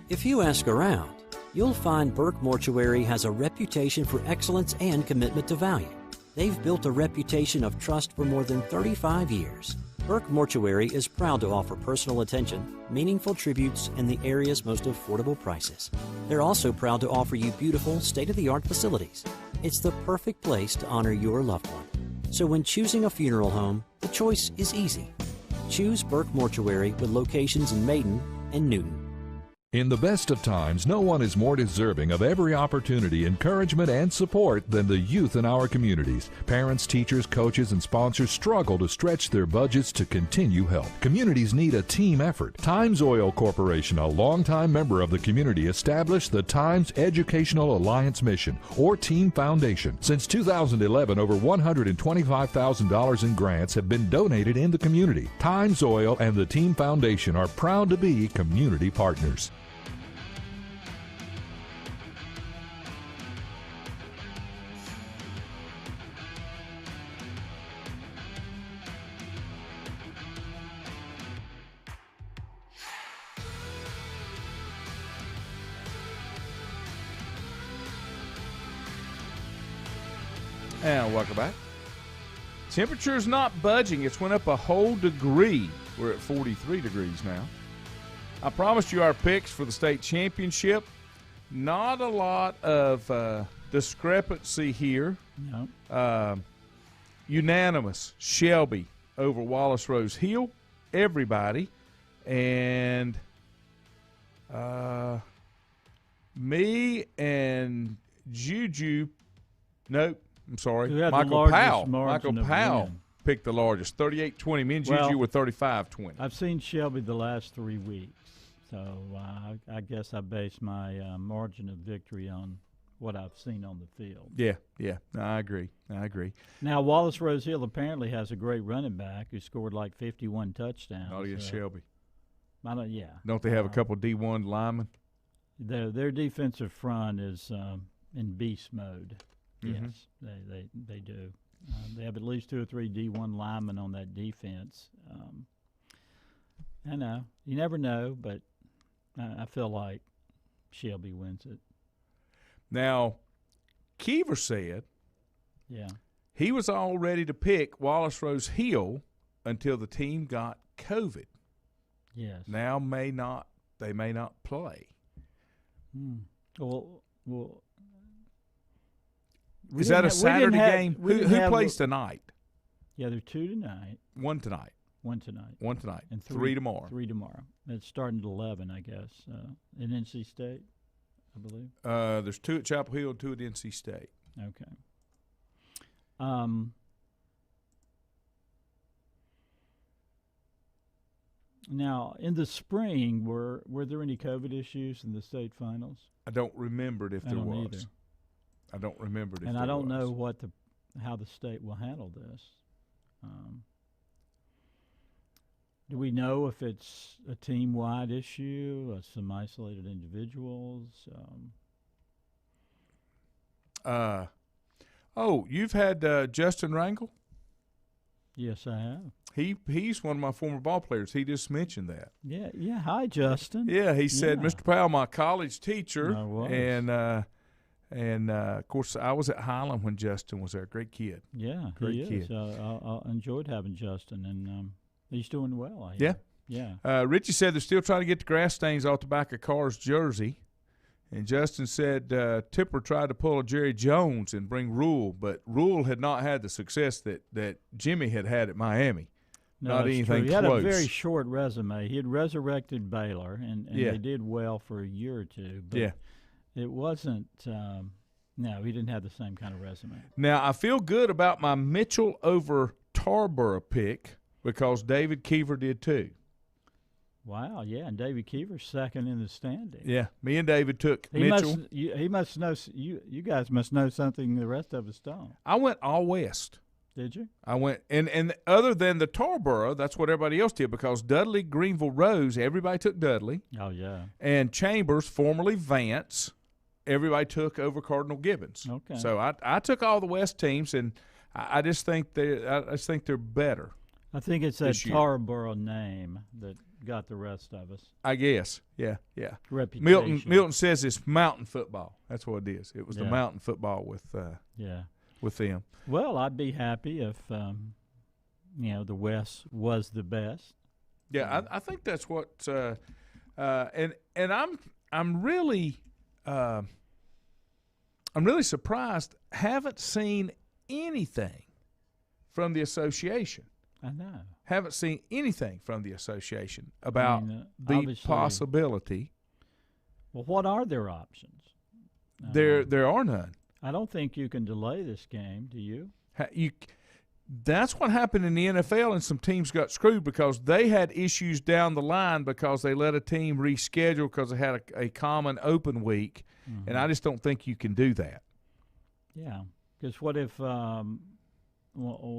If you ask around, you'll find Burke Mortuary has a reputation for excellence and commitment to value. They've built a reputation of trust for more than 35 years. Burke Mortuary is proud to offer personal attention, meaningful tributes, and the area's most affordable prices. They're also proud to offer you beautiful, state-of-the-art facilities. It's the perfect place to honor your loved one. So when choosing a funeral home, the choice is easy. Choose Burke Mortuary with locations in Maiden and Newton. In the best of times, no one is more deserving of every opportunity, encouragement, and support than the youth in our communities. Parents, teachers, coaches, and sponsors struggle to stretch their budgets to continue help. Communities need a team effort. Times Oil Corporation, a longtime member of the community, established the Times Educational Alliance Mission, or Team Foundation. Since 2011, over $125,000 in grants have been donated in the community. Times Oil and the Team Foundation are proud to be community partners. And welcome back. Temperature's not budging. It's went up a whole degree. We're at 43 degrees now. I promised you our picks for the state championship. Not a lot of discrepancy here. No. Unanimous. Shelby over Wallace Rose Hill. Everybody. And me and Juju. Nope. I'm sorry. Who had the Michael largest Powell. margin Michael of Powell win? picked the largest, 38-20. Me and Juju Well, were 35-20. I've seen Shelby the last 3 weeks, so I guess I base my margin of victory on what I've seen on the field. Yeah. No, I agree. Now, Wallace Rose Hill apparently has a great running back who scored like 51 touchdowns. Oh, yeah, Shelby. Yeah. Don't they have a couple D1 linemen? Their defensive front is in beast mode. Mhm. Yes, they do. They have at least 2 or 3 D1 linemen on that defense. I know. You never know, but I feel like Shelby wins it. Now, Keever said Yeah. he was all ready to pick Wallace Rose Hill until the team got COVID. Yes. Now they may not play. Well, Is that a Saturday game? Who plays tonight? Yeah, there are 2 tonight. One tonight. One tonight. And 3 3 tomorrow. 3 tomorrow. It's starting at 11, I guess, in NC State, I believe. There's 2 at Chapel Hill and 2 at NC State. Okay. Now, in the spring, were there any COVID issues in the state finals? I don't remember if I there don't was. either. I don't remember if there was. And I don't know how the state will handle this. Do we know if it's a team-wide issue, some isolated individuals? You've had Justin Rangel? Yes, I have. He's one of my former ball players. He just mentioned that. Yeah. Hi, Justin. Yeah, he said, Yeah. Mr. Powell, my college teacher. I was. And of course, I was at Highland when Justin was there. Great kid. Yeah, Great he is. kid. I enjoyed having Justin, and he's doing well. I hear. Yeah. Richie said they're still trying to get the grass stains off the back of Carr's jersey. And Justin said Tipper tried to pull a Jerry Jones and bring Rule, but Rule had not had the success that Jimmy had at Miami. No, not it's anything true. He had close. a very short resume. He had resurrected Baylor, and they did well for a year or two. But it wasn't no, he didn't have the same kind of resume. Now, I feel good about my Mitchell over Tarboro pick because David Keever did too. Wow, yeah, and David Keever's second in the standing. Yeah, me and David took Mitchell. He must know. You guys must know something the rest of us don't. I went all West. Did you? I went, and other than the Tarboro, that's what everybody else did because Dudley, Greenville, Rose, everybody took Dudley. Oh, yeah. And Chambers, formerly Vance, everybody took over Cardinal Gibbons. Okay. So I took all the West teams, and I just think they're better. I think it's that Tarboro name that got the rest of us. I guess. Yeah. Reputation. Milton says it's mountain football. That's what it is. It was the mountain football with them. Well, I'd be happy if the West was the best. Yeah, I think that's what and I'm really surprised. Haven't seen anything from the association. I know. Haven't seen anything from the association about the possibility. Well, what are their options? There are none. I don't think you can delay this game, do you? That's what happened in the NFL, and some teams got screwed because they had issues down the line because they let a team reschedule because they had a common open week, and I just don't think you can do that. Yeah, because what if well,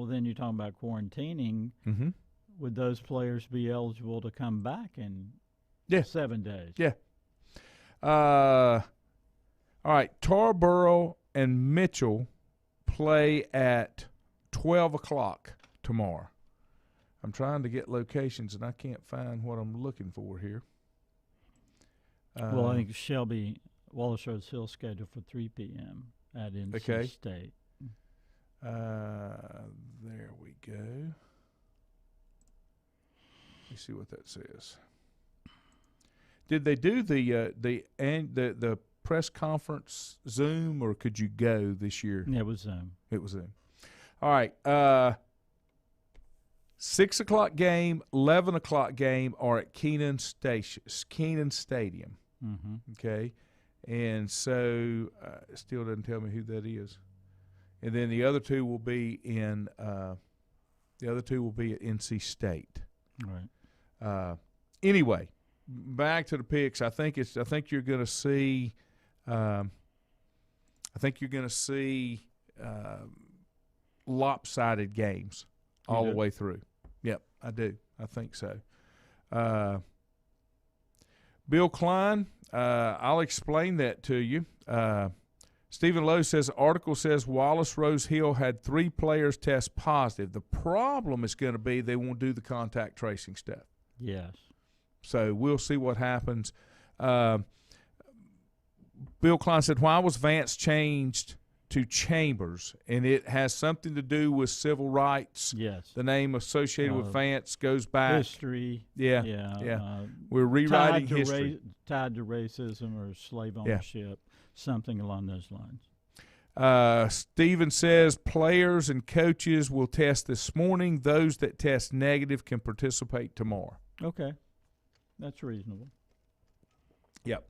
then you're talking about quarantining. Mm-hmm. Would those players be eligible to come back in 7 days? Yeah. All right, Tarboro and Mitchell play at 12 o'clock tomorrow. I'm trying to get locations, and I can't find what I'm looking for here. Well, I think Wallace Rose Hill scheduled for 3 p.m. at NC State. There we go. Let me see what that says. Did they do the press conference Zoom, or could you go this year? Yeah, it was Zoom. It was Zoom. All right. 6 o'clock game, 11 o'clock game are at Keenan Stadium. Mm-hmm. Okay. And so still doesn't tell me who that is. And then the other two will be in at NC State. Right. Anyway, back to the picks. I think you're going to see lopsided games all the way through. Yep, I do. I think so. Bill Klein, I'll explain that to you. Stephen Lowe says, article says Wallace Rose Hill had 3 players test positive. The problem is going to be they won't do the contact tracing stuff. Yes. So we'll see what happens. Bill Klein said, why was Vance changed to Chambers? And it has something to do with civil rights. Yes. The name associated with Vance goes back. History. Yeah. Yeah. We're rewriting history. Tied to racism or slave ownership, something along those lines. Steven says players and coaches will test this morning. Those that test negative can participate tomorrow. Okay. That's reasonable. Yep.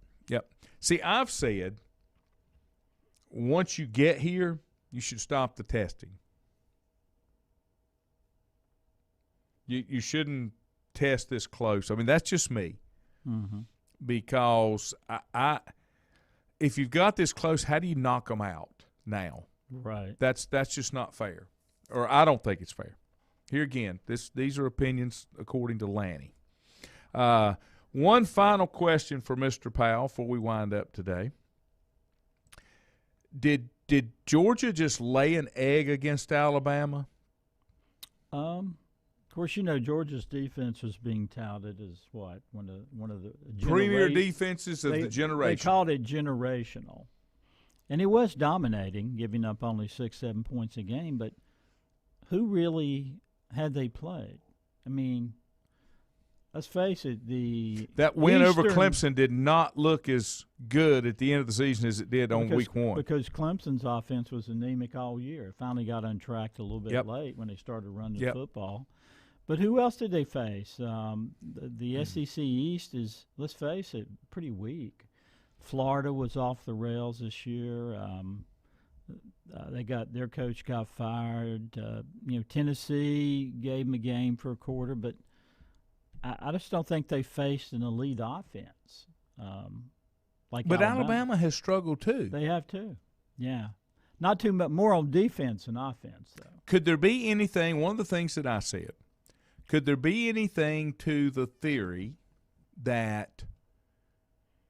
See, I've said once you get here, you should stop the testing. You shouldn't test this close. I mean, that's just me. Mm-hmm. Because I if you've got this close, how do you knock them out now? Right. That's just not fair. Or I don't think it's fair. Here again, these are opinions according to Lanny. One final question for Mr. Powell before we wind up today. Did Georgia just lay an egg against Alabama? Of course, Georgia's defense was being touted as what one of the premier defenses of the generation. They called it generational, and it was dominating, giving up only 6-7 points a game. But who really had they played? I mean, let's face it, that win over Clemson did not look as good at the end of the season as it did on week 1. Because Clemson's offense was anemic all year. It finally got untracked a little bit late when they started running the football. But who else did they face? The SEC East is, let's face it, pretty weak. Florida was off the rails this year. Their coach got fired. Tennessee gave them a game for a quarter, but I just don't think they faced an elite offense. But Alabama has struggled too. They have too. Yeah. Not too much, more on defense than offense, though. Could there be anything, one of the things that I said, could there be anything to the theory that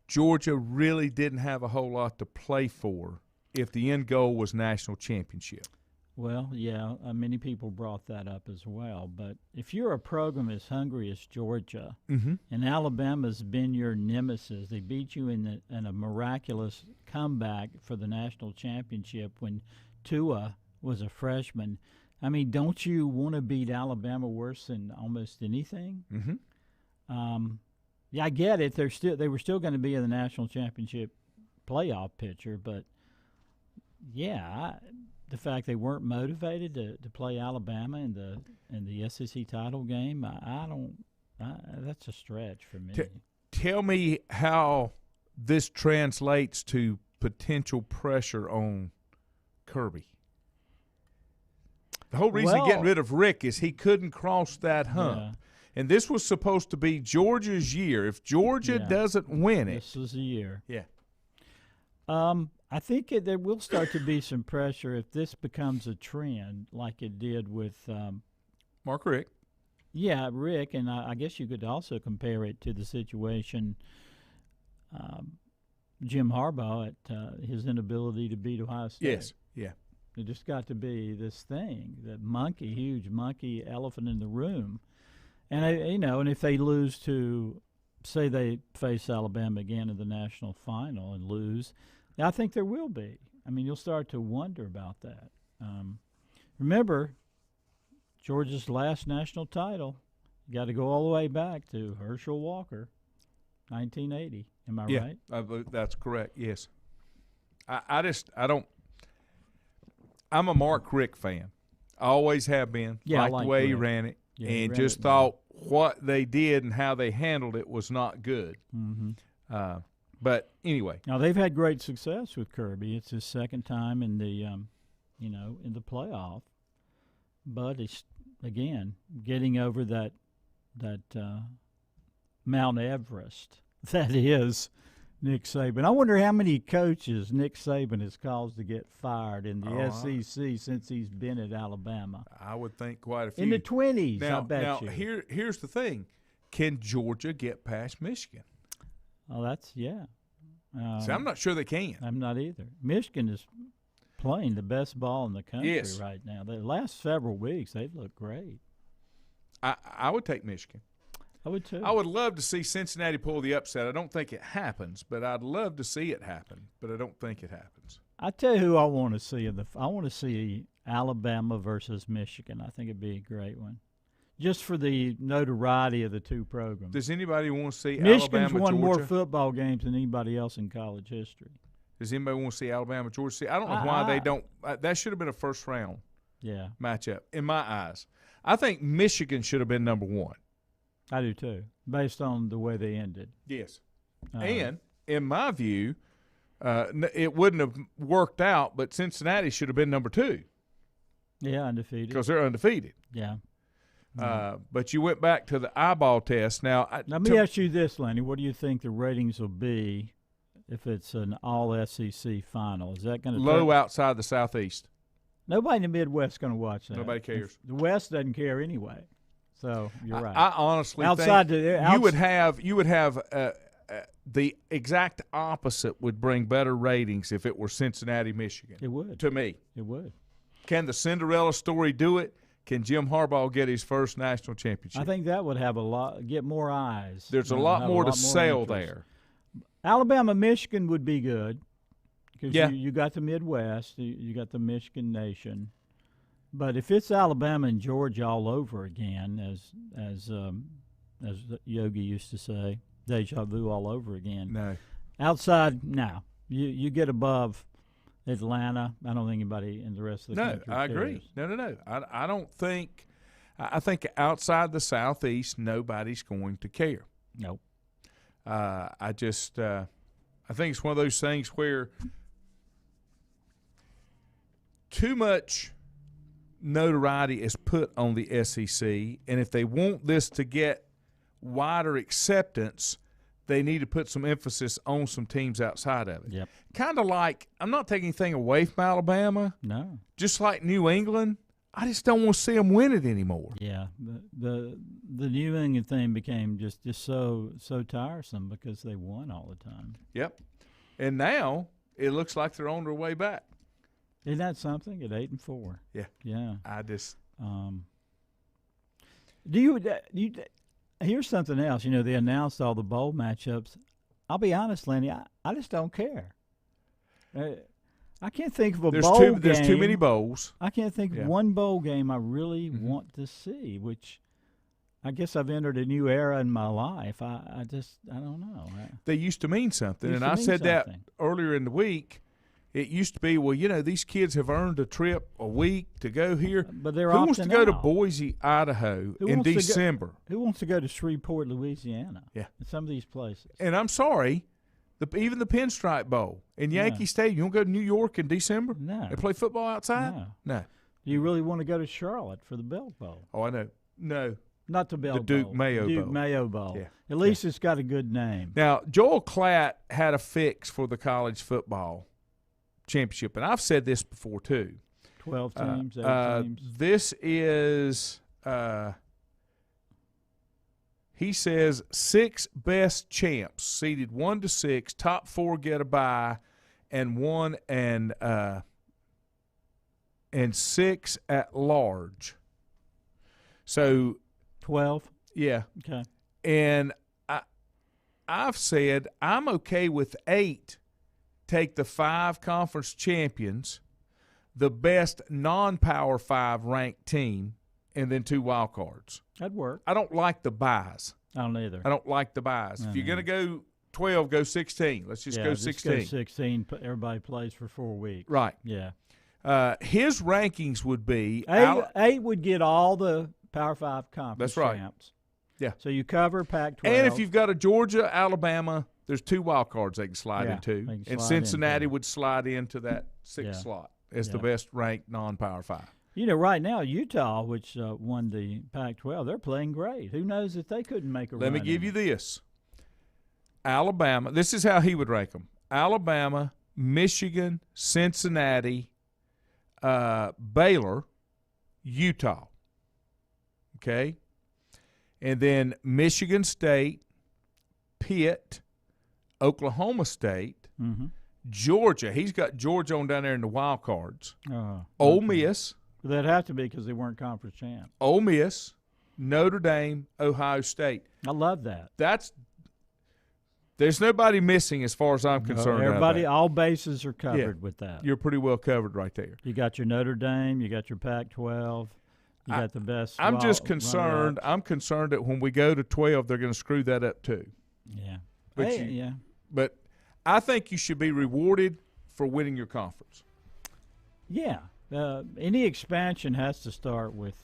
Georgia really didn't have a whole lot to play for if the end goal was national championship? Well, yeah, many people brought that up as well. But if you're a program as hungry as Georgia, and Alabama's been your nemesis, they beat you in a miraculous comeback for the national championship when Tua was a freshman. I mean, don't you want to beat Alabama worse than almost anything? Mm-hmm. Yeah, I get it. They were still going to be in the national championship playoff picture, but the fact they weren't motivated to play Alabama in the SEC title game, that's a stretch for me. Tell me how this translates to potential pressure on Kirby. The whole reason getting rid of Rick is he couldn't cross that hump. Yeah. And this was supposed to be Georgia's year. If Georgia doesn't win it. This was the year. Yeah. I think there will start to be some pressure if this becomes a trend like it did with Mark Richt. Yeah, Rick, and I guess you could also compare it to the situation Jim Harbaugh at his inability to beat Ohio State. Yes, yeah. It just got to be this thing, that huge monkey elephant in the room. And, and if they lose to, say they face Alabama again in the national final and lose, I think there will be. I mean, you'll start to wonder about that. Remember, Georgia's last national title, you got to go all the way back to Herschel Walker, 1980. Am I right? Yeah, that's correct, yes. I don't. I'm a Mark Richt fan. I always have been. Yeah, Liked I like the way he Richt. ran it, Yeah, he and ran just it thought what they did and how they handled it was not good. Mm-hmm. But anyway, Now they've had great success with Kirby. It's his second time in the, in the playoff. But it's again getting over that Mount Everest that is Nick Saban. I wonder how many coaches Nick Saban has caused to get fired in the SEC since he's been at Alabama. I would think quite a few. In the 20s, now, I bet now you. here's the thing: can Georgia get past Michigan? Oh, that's yeah. See, I'm not sure they can. I'm not either. Michigan is playing the best ball in the country Yes. right now. The last several weeks, they've looked great. I would take Michigan. I would too. I would love to see Cincinnati pull the upset. I don't think it happens, but I'd love to see it happen. But I don't think it happens. I tell you who I want to see I want to see Alabama versus Michigan. I think it'd be a great one, just for the notoriety of the two programs. Does anybody want to see Michigan's Alabama, won Georgia? more football games than anybody else in college history. Does anybody want to see Alabama, Georgia? See, I don't know why they don't. That should have been a first round Yeah, matchup in my eyes. I think Michigan should have been number one. I do too, based on the way they ended. Yes. And in my view, it wouldn't have worked out, but Cincinnati should have been number two Yeah, undefeated. because they're undefeated. Yeah. But you went back to the eyeball test. Now, Let me ask you this, Lenny. What do you think the ratings will be if it's an all-SEC final? Is that going to low outside the Southeast. Nobody in the Midwest is going to watch that. Nobody cares. The West doesn't care anyway. So you're right. I honestly Outside think the- you would have the exact opposite would bring better ratings if it were Cincinnati, Michigan. It would. To me. It would. Can the Cinderella story do it? Can Jim Harbaugh get his first national championship? I think that would have get more eyes. There's a Have lot more to sell interest. there. Alabama, Michigan would be good because Yeah. you got the Midwest, you got the Michigan Nation. But if it's Alabama and Georgia all over again, as Yogi used to say, deja vu all over again. No. Outside, no. You get above Atlanta. I don't think anybody in the rest of the country I agree. cares. No. I don't think – I think outside the Southeast, nobody's going to care. Nope. I just I think it's one of those things where too much notoriety is put on the SEC, and if they want this to get wider acceptance, they need to put some emphasis on some teams outside of it. Yep. Kind of like, I'm not taking anything away from Alabama, No. just like New England. I just don't want to see them win it anymore. Yeah. The New England thing became just so tiresome because they won all the time. Yep. And now it looks like they're on their way back. Isn't that something at 8-4? Yeah. Yeah. I just Do you here's something else. They announced all the bowl matchups. I'll be honest, Lenny. I just don't care. I can't think of a bowl game. There's too many bowls. I can't think Yeah. of one bowl game I really want to see, which I guess I've entered a new era in my life. I don't know. They used to mean something. Used And to I mean said that something. earlier in the week. It used to be, well, these kids have earned a trip a week to go here. But they're Who wants to opting go to out. Boise, Idaho Who in wants to go- December? Who wants to go to Shreveport, Louisiana? Yeah. And some of these places. And I'm sorry, even the Pinstripe Bowl in Yankee Stadium, you want to go to New York in December? No. They play football outside? No. Do you really want to go to Charlotte for the Belk Bowl? Oh, I know. No. Not the Belk Duke Bowl. Mayo Duke Bowl. Mayo Bowl. Yeah. At least it's got a good name. Now, Joel Klatt had a fix for the college football championship, and I've said this before too. 12 teams, 8 teams. This is, he says, 6 best champs, seeded 1 to 6, top 4 get a bye, and 1 and 6 at large. So 12? yeah, Okay. and I've said I'm okay with 8. Take the 5 conference champions, the best non-Power 5 ranked team, and then 2 wild cards. That'd work. I don't like the buys. I don't either. I don't like the buys. If you're going to go Pac-12 go 16. Let's just go 16. Just go 16. Everybody plays for 4 weeks. Right. Yeah. His rankings would be eight would get all the Power 5 conference That's right. champs. Yeah. So you cover Pac-12. And if you've got a Georgia, Alabama, there's 2 wild cards they can slide into. they can And slide Cincinnati into. would slide into that 6th slot as the best ranked non-Power 5. You know, right now, Utah, which won the Pac-12, they're playing great. Who knows if they couldn't make a run? Let me give you this. Alabama, this is how he would rank them. Alabama, Michigan, Cincinnati, Baylor, Utah. Okay? And then Michigan State, Pitt, Oklahoma State, Georgia. He's got Georgia on down there in the wild cards. Ole Miss. That'd have to be because they weren't conference champs. Ole Miss, Notre Dame, Ohio State. I love that. There's nobody missing as far as I'm concerned. Everybody, all bases are covered with that. You're pretty well covered right there. You got your Notre Dame, you got your Pac-12, you got the best. I'm just concerned. I'm concerned that when we go to 12, they're going to screw that up too. Yeah. But But I think you should be rewarded for winning your conference. Yeah. Any expansion has to start with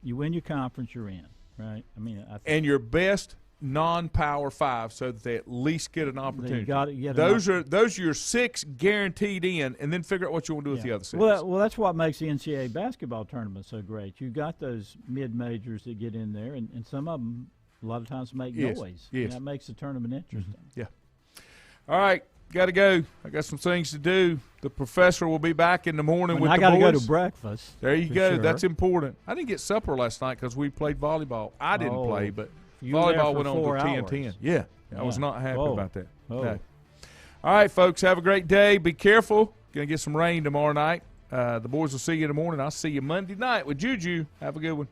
you win your conference, you're in, right? I mean, and your best non-Power 5, so that they at least get an opportunity. Those are your 6 guaranteed in, and then figure out what you want to do with the other 6. Well, that's what makes the NCAA basketball tournament so great. You got those mid-majors that get in there, and some of them a lot of times make noise. Yes. And that makes the tournament interesting. Yeah. All right. Got to go. I got some things to do. The professor will be back in the morning with the boys. I got to go to breakfast. There you go. Sure. That's important. I didn't get supper last night because we played volleyball. I didn't play, but you volleyball went on to 10-10. Yeah. I was not happy about that. No. All right, folks. Have a great day. Be careful. Going to get some rain tomorrow night. The boys will see you in the morning. I'll see you Monday night with Juju. Have a good one.